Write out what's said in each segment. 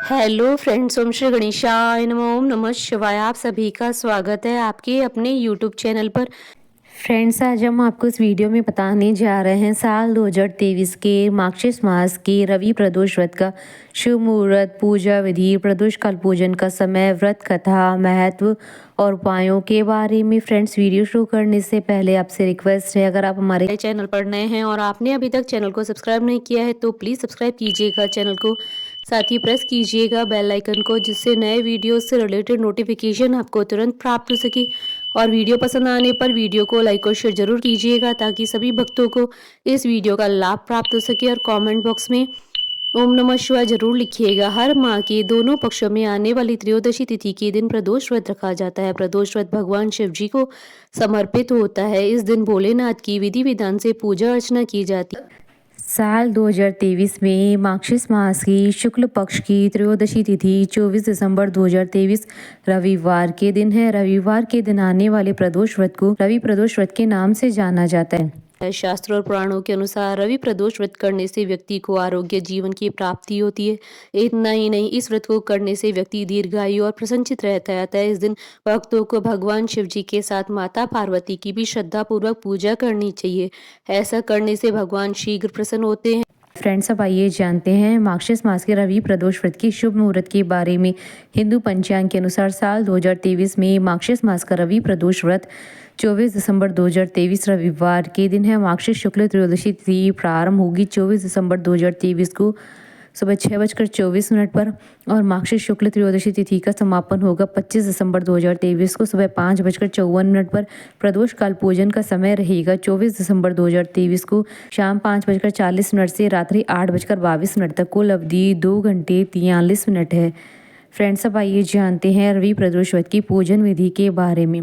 Hello friends, ओम श्री गणेशाय नमः। ओम नमः शिवाय। आप सभी का स्वागत है आपके अपने यूट्यूब चैनल पर। फ्रेंड्स, आज हम आपको इस वीडियो में बताने जा रहे हैं साल 2023 के मार्गशीर्ष मास के रवि प्रदोष व्रत का शुभ मुहूर्त, पूजा विधि, प्रदोष काल पूजन का समय, व्रत कथा, महत्व और उपायों के बारे में। फ्रेंड्स, वीडियो शुरू करने से पहले आपसे रिक्वेस्ट है, अगर आप हमारे चैनल पर नए हैं और आपने अभी तक चैनल को सब्सक्राइब नहीं किया है तो प्लीज़ सब्सक्राइब कीजिएगा चैनल को, साथ ही प्रेस कीजिएगा बेल आइकन को, जिससे नए वीडियो से रिलेटेड नोटिफिकेशन आपको तुरंत प्राप्त हो सके। और वीडियो पसंद आने पर वीडियो को लाइक और शेयर जरूर कीजिएगा ताकि सभी भक्तों को इस वीडियो का लाभ प्राप्त हो सके। और कमेंट बॉक्स में ओम नमः शिवाय जरूर लिखिएगा। हर माह के दोनों पक्षों में आने वाली त्रयोदशी तिथि के दिन प्रदोष व्रत रखा जाता है। प्रदोष व्रत भगवान शिव जी को समर्पित होता है। इस दिन भोलेनाथ की विधि विधान से पूजा अर्चना की जाती है। साल 2023 में मार्गशीर्ष मास की शुक्ल पक्ष की त्रयोदशी तिथि 24 दिसंबर 2023 रविवार के दिन है। रविवार के दिन आने वाले प्रदोष व्रत को रवि प्रदोष व्रत के नाम से जाना जाता है। शास्त्रों और पुराणों के अनुसार रवि प्रदोष व्रत करने से व्यक्ति को आरोग्य जीवन की प्राप्ति होती है। इतना ही नहीं, इस व्रत को करने से व्यक्ति दीर्घायु और प्रसन्नचित रहता है। इस दिन भक्तों को भगवान शिव जी के साथ माता पार्वती की भी श्रद्धा पूर्वक पूजा करनी चाहिए। ऐसा करने से भगवान शीघ्र प्रसन्न होते हैं। फ्रेंड्स, अब आइए जानते हैं मार्गशीर्ष मास के रवि प्रदोष व्रत के शुभ मुहूर्त के बारे में। हिंदू पंचांग के अनुसार साल 2023 में मार्गशीर्ष मास का रवि प्रदोष व्रत 24 दिसंबर 2023 रविवार के दिन है। मार्गशीर्ष शुक्ल त्रयोदशी तिथि प्रारंभ होगी 24 दिसंबर 2023 को सुबह 6:24 पर और मार्गशीर्ष शुक्ल त्रयोदशी तिथि का समापन होगा 25 दिसंबर 2023 को सुबह 5:54 पर। प्रदोष काल पूजन का समय रहेगा 24 दिसंबर 2023 को शाम 5:40 से रात्रि 8:22 तक। कुल अवधि 2 घंटे 43 मिनट है। फ्रेंड्स, अब आइए जानते हैं रवि प्रदोष व्रत की पूजन विधि के बारे में।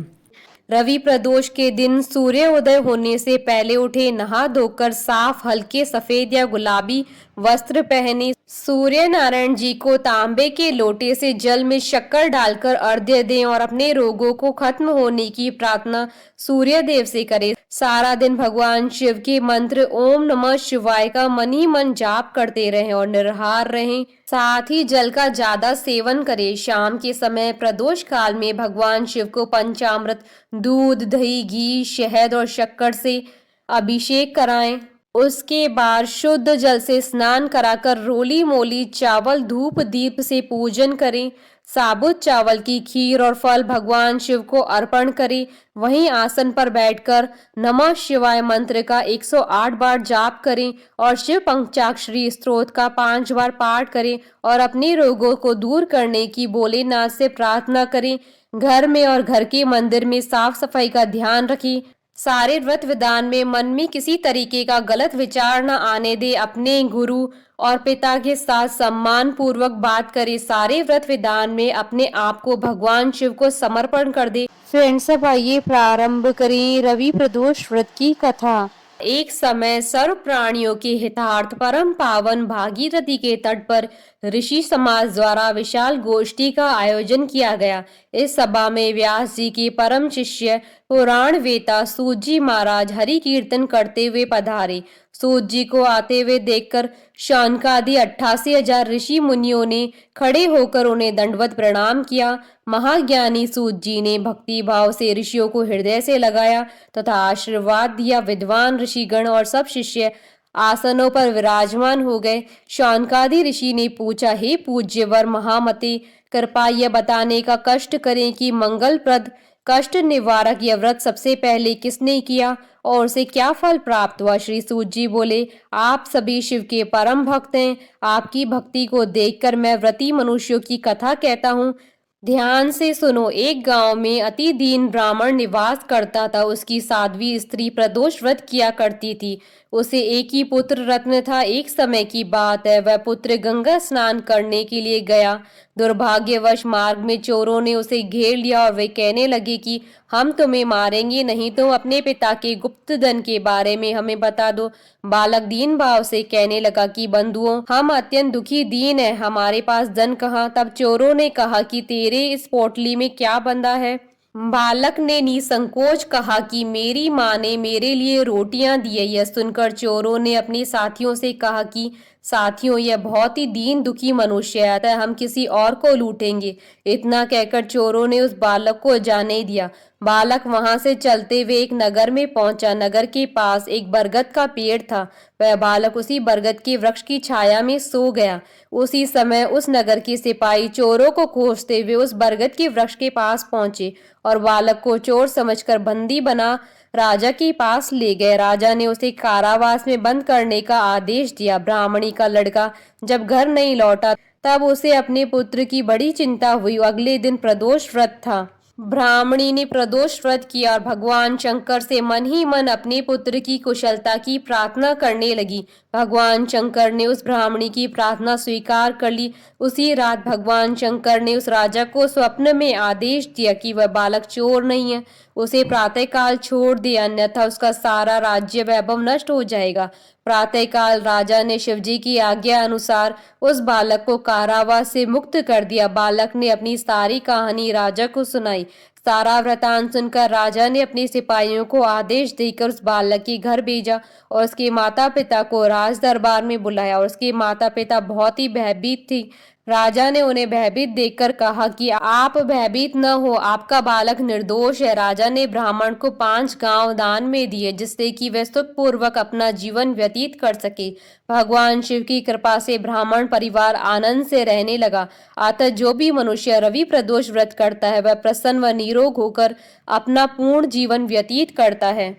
रवि प्रदोष के दिन सूर्योदय होने से पहले उठे, नहा धोकर साफ हल्के सफेद या गुलाबी वस्त्र पहने, सूर्य नारायण जी को तांबे के लोटे से जल में शक्कर डालकर अर्घ्य दें और अपने रोगों को खत्म होने की प्रार्थना सूर्य देव से करें। सारा दिन भगवान शिव के मंत्र ओम नमः शिवाय का मन ही मन जाप करते रहें और निराहार रहें। साथ ही जल का ज्यादा सेवन करें। शाम के समय प्रदोष काल में भगवान शिव को पंचामृत, दूध, दही, घी, शहद और शक्कर से अभिषेक कराएं। उसके बाद शुद्ध जल से स्नान कराकर रोली मोली चावल धूप दीप से पूजन करें। साबुत चावल की खीर और फल भगवान शिव को अर्पण करें। वहीं आसन पर बैठकर नमः शिवाय मंत्र का 108 बार जाप करें और शिव पंचाक्षरी स्तोत्र का 5 बार पाठ करें और अपने रोगों को दूर करने की भोलेनाथ से प्रार्थना करें। घर में और घर के मंदिर में साफ सफाई का ध्यान रखें। सारे व्रत विधान में मन में किसी तरीके का गलत विचार न आने दे। अपने गुरु और पिता के साथ सम्मान पूर्वक बात करे। सारे व्रत विधान में अपने आप को भगवान शिव को समर्पण कर दे। फ्रेंड्स, अब आइए प्रारंभ करें रवि प्रदोष व्रत की कथा। एक समय सर्व प्राणियों के हितार्थ परम पावन भागीरथी के तट पर ऋषि समाज द्वारा विशाल गोष्ठी का आयोजन किया गया। इस सभा में व्यास जी के परम शिष्य पुराण वेता सूत जी महाराज हरि कीर्तन करते हुए पधारे। सूत जी को आते हुए देखकर शौनकादि 88,000 ऋषि मुनियों ने खड़े होकर उन्हें दंडवत प्रणाम किया। महाज्ञानी सूत जी ने भक्ति भाव से ऋषियों को हृदय से लगाया तथा आशीर्वाद दिया। विद्वान ऋषिगण और सब शिष्य आसनों पर विराजमान हो गए। शौनकादि ऋषि ने पूछा, हे पूज्यवर महामते, कृपया यह बताने का कष्ट करें कि मंगलप्रद कष्ट निवारक यह व्रत सबसे पहले किसने किया और उसे क्या फल प्राप्त हुआ। श्री सूत जी बोले, आप सभी शिव के परम भक्त हैं। आपकी भक्ति को देखकर मैं व्रती मनुष्यों की कथा कहता हूँ। ध्यान से सुनो। एक गांव में अति दीन ब्राह्मण निवास करता था। उसकी साध्वी स्त्री प्रदोष व्रत किया करती थी। उसे एक ही पुत्र रत्न था। एक समय की बात है, वह पुत्र गंगा स्नान करने के लिए गया। दुर्भाग्यवश मार्ग में चोरों ने उसे घेर लिया और वे कहने लगे कि हम तुम्हें मारेंगे नहीं तो अपने पिता के गुप्त धन के बारे में हमें बता दो। बालक दीन भाव से कहने लगा कि बंधुओं, हम अत्यंत दुखी दीन है, हमारे पास धन कहाँ। तब चोरों ने कहा कि तेरे इस पोटली में क्या बंधा है। बालक ने निसंकोच कहा कि मेरी माँ ने मेरे लिए रोटियां दी है। यह सुनकर चोरों ने अपने साथियों से कहा कि साथियों, यह बहुत ही दीन दुखी मनुष्य है, अतः हम किसी और को लूटेंगे। इतना कहकर चोरों ने उस बालक को जाने दिया। बालक वहां से चलते हुए एक नगर में पहुंचा। नगर के पास एक बरगद का पेड़ था। वह बालक उसी बरगद के वृक्ष की छाया में सो गया। उसी समय उस नगर के सिपाही चोरों को खोजते हुए उस बरगद के वृक्ष के पास पहुंचे और बालक को चोर समझकर बंदी बना राजा के पास ले गए। राजा ने उसे कारावास में बंद करने का आदेश दिया। ब्राह्मणी का लड़का जब घर नहीं लौटा तब उसे अपने पुत्र की बड़ी चिंता हुई। अगले दिन प्रदोष व्रत था। ब्राह्मणी ने प्रदोष व्रत किया और भगवान शंकर से मन ही मन अपने पुत्र की कुशलता की प्रार्थना करने लगी। भगवान शंकर ने उस ब्राह्मणी की प्रार्थना स्वीकार कर ली। उसी रात भगवान शंकर ने उस राजा को स्वप्न में आदेश दिया कि वह बालक चोर नहीं है, उसे प्रातःकाल छोड़ दे, अन्यथा उसका सारा राज्य वैभव नष्ट हो जाएगा। प्रातःकाल राजा ने शिवजी की आज्ञा अनुसार उस बालक को कारावास से मुक्त कर दिया। बालक ने अपनी सारी कहानी राजा को सुनाई। सारा वृतांत सुनकर राजा ने अपने सिपाहियों को आदेश देकर उस बालक के घर भेजा और उसके माता पिता को राज दरबार में बुलाया। और उसके माता पिता बहुत ही भयभीत थे। राजा ने उन्हें भयभीत देखकर कहा कि आप भयभीत न हो, आपका बालक निर्दोष है। राजा ने ब्राह्मण को 5 गांव दान में दिए जिससे कि वह सुखपूर्वक अपना जीवन व्यतीत कर सके। भगवान शिव की कृपा से ब्राह्मण परिवार आनंद से रहने लगा। अतः जो भी मनुष्य रवि प्रदोष व्रत करता है वह प्रसन्न व निरोग होकर अपना पूर्ण जीवन व्यतीत करता है।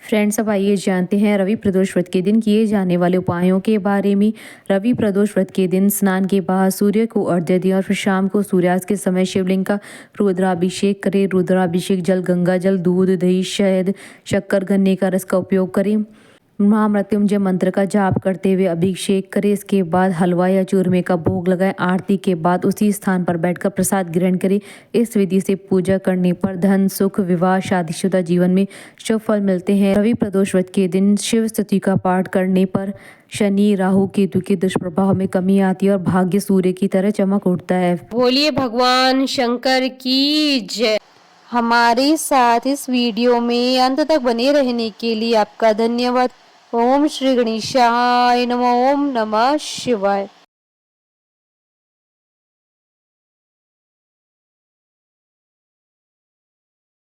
फ्रेंड्स, अब आइए जानते हैं रवि प्रदोष व्रत के दिन किए जाने वाले उपायों के बारे में। रवि प्रदोष व्रत के दिन स्नान के बाद सूर्य को अर्घ्य दें और फिर शाम को सूर्यास्त के समय शिवलिंग का रुद्राभिषेक करें। रुद्राभिषेक जल गंगा जल, दूध, दही, शहद, शक्कर, गन्ने का रस का उपयोग करें। महामृत्युंजय मंत्र का जाप करते हुए अभिषेक करें। इसके बाद हलवा या चूरमे का भोग लगाएं। आरती के बाद उसी स्थान पर बैठकर प्रसाद ग्रहण करें। इस विधि से पूजा करने पर धन, सुख, विवाह, शादीशुदा जीवन में शुभ फल मिलते हैं। रवि प्रदोष व्रत के दिन शिव स्तुति का पाठ करने पर शनि, राहु, केतु के दुष्प्रभाव में कमी आती है और भाग्य सूर्य की तरह चमक उठता है। बोलिए भगवान शंकर की जय। हमारे साथ इस वीडियो में अंत तक बने रहने के लिए आपका धन्यवाद। ओम श्री गणेशाय नमः। ओम नमः शिवाय।